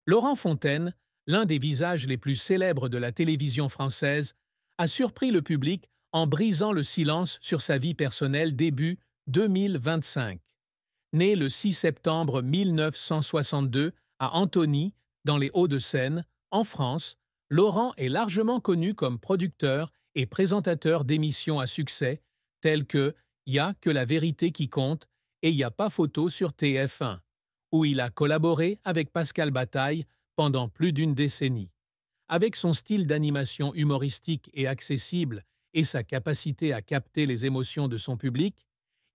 Laurent Fontaine, l'un des visages les plus célèbres de la télévision française, a surpris le public en brisant le silence sur sa vie personnelle début 2025. Né le 6 septembre 1962 à Antony, dans les Hauts-de-Seine, en France, Laurent est largement connu comme producteur et présentateur d'émissions à succès telles que Y a que la vérité qui compte et Y a pas photo sur TF1, où il a collaboré avec Pascal Bataille pendant plus d'une décennie. Avec son style d'animation humoristique et accessible et sa capacité à capter les émotions de son public,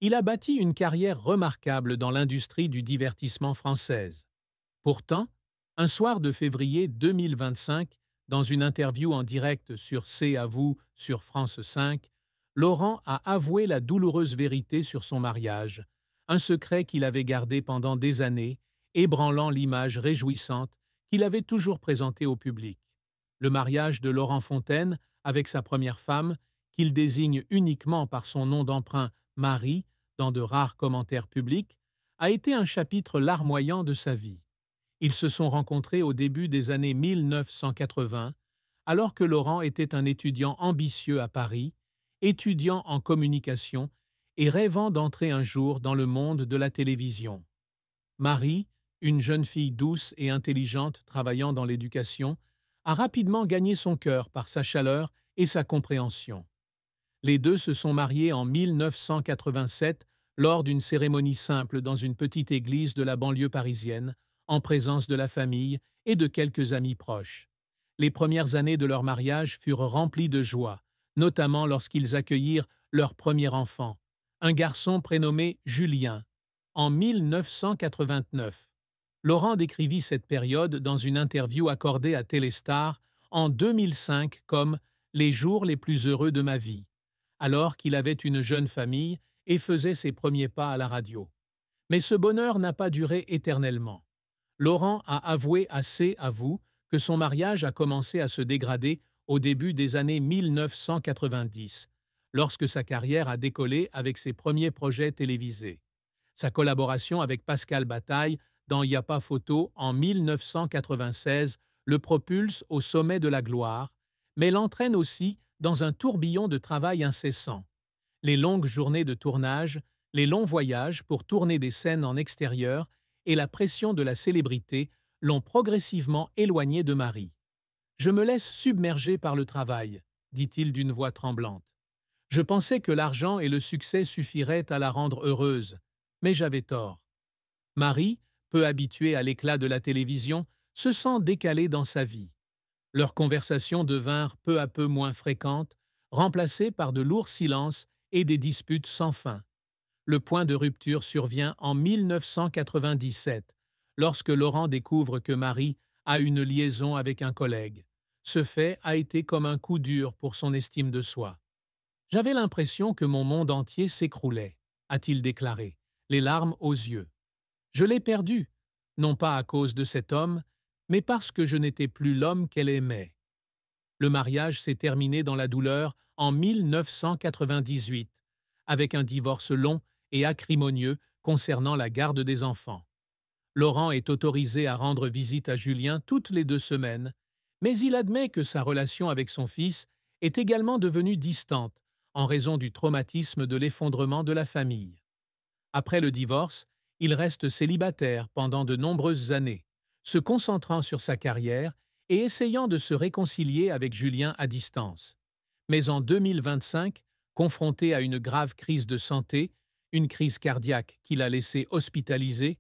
il a bâti une carrière remarquable dans l'industrie du divertissement française. Pourtant, un soir de février 2025, dans une interview en direct sur C'est à vous sur France 5, Laurent a avoué la douloureuse vérité sur son mariage, un secret qu'il avait gardé pendant des années, ébranlant l'image réjouissante qu'il avait toujours présentée au public. Le mariage de Laurent Fontaine avec sa première femme, qu'il désigne uniquement par son nom d'emprunt Marie dans de rares commentaires publics, a été un chapitre larmoyant de sa vie. Ils se sont rencontrés au début des années 1980, alors que Laurent était un étudiant ambitieux à Paris, étudiant en communication et rêvant d'entrer un jour dans le monde de la télévision. Marie, une jeune fille douce et intelligente travaillant dans l'éducation, a rapidement gagné son cœur par sa chaleur et sa compréhension. Les deux se sont mariés en 1987 lors d'une cérémonie simple dans une petite église de la banlieue parisienne, en présence de la famille et de quelques amis proches. Les premières années de leur mariage furent remplies de joie, notamment lorsqu'ils accueillirent leur premier enfant, un garçon prénommé Julien, en 1989. Laurent décrivit cette période dans une interview accordée à Téléstar en 2005 comme « les jours les plus heureux de ma vie », alors qu'il avait une jeune famille et faisait ses premiers pas à la radio. Mais ce bonheur n'a pas duré éternellement. Laurent a avoué assez à vous que son mariage a commencé à se dégrader au début des années 1990, lorsque sa carrière a décollé avec ses premiers projets télévisés. Sa collaboration avec Pascal Bataille dans Y a pas photo en 1996 le propulse au sommet de la gloire, mais l'entraîne aussi dans un tourbillon de travail incessant. Les longues journées de tournage, les longs voyages pour tourner des scènes en extérieur et la pression de la célébrité l'ont progressivement éloigné de Marie. « Je me laisse submerger par le travail », dit-il d'une voix tremblante. « Je pensais que l'argent et le succès suffiraient à la rendre heureuse, mais j'avais tort. » Marie, peu habituée à l'éclat de la télévision, se sent décalée dans sa vie. Leurs conversations devinrent peu à peu moins fréquentes, remplacées par de lourds silences et des disputes sans fin. Le point de rupture survient en 1997, lorsque Laurent découvre que Marie a une liaison avec un collègue. Ce fait a été comme un coup dur pour son estime de soi. « J'avais l'impression que mon monde entier s'écroulait », a-t-il déclaré, les larmes aux yeux. « Je l'ai perdu, non pas à cause de cet homme, mais parce que je n'étais plus l'homme qu'elle aimait. » Le mariage s'est terminé dans la douleur en 1998, avec un divorce long et acrimonieux concernant la garde des enfants. Laurent est autorisé à rendre visite à Julien toutes les 2 semaines, mais il admet que sa relation avec son fils est également devenue distante en raison du traumatisme de l'effondrement de la famille. Après le divorce, il reste célibataire pendant de nombreuses années, se concentrant sur sa carrière et essayant de se réconcilier avec Julien à distance. Mais en 2025, confronté à une grave crise de santé, une crise cardiaque qui l'a laissé hospitalisé,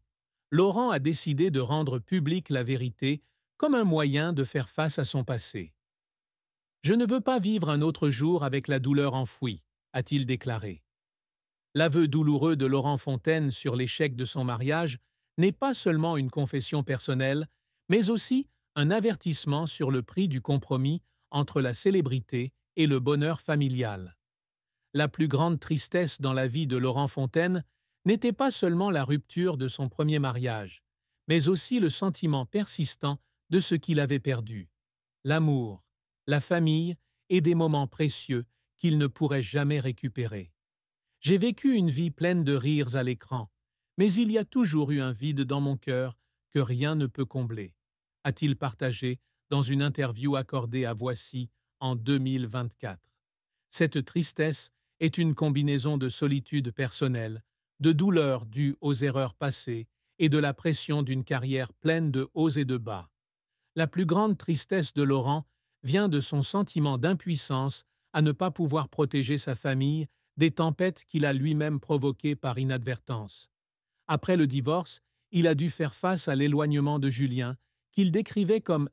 Laurent a décidé de rendre publique la vérité comme un moyen de faire face à son passé. « Je ne veux pas vivre un autre jour avec la douleur enfouie », a-t-il déclaré. L'aveu douloureux de Laurent Fontaine sur l'échec de son mariage n'est pas seulement une confession personnelle, mais aussi un avertissement sur le prix du compromis entre la célébrité et le bonheur familial. La plus grande tristesse dans la vie de Laurent Fontaine n'était pas seulement la rupture de son premier mariage, mais aussi le sentiment persistant de ce qu'il avait perdu, l'amour, la famille et des moments précieux qu'il ne pourrait jamais récupérer. « J'ai vécu une vie pleine de rires à l'écran, mais il y a toujours eu un vide dans mon cœur que rien ne peut combler, » a-t-il partagé dans une interview accordée à Voici en 2024. Cette tristesse est une combinaison de solitude personnelle, de douleur due aux erreurs passées et de la pression d'une carrière pleine de hauts et de bas. La plus grande tristesse de Laurent vient de son sentiment d'impuissance à ne pas pouvoir protéger sa famille des tempêtes qu'il a lui-même provoquées par inadvertance. Après le divorce, il a dû faire face à l'éloignement de Julien, qu'il décrivait comme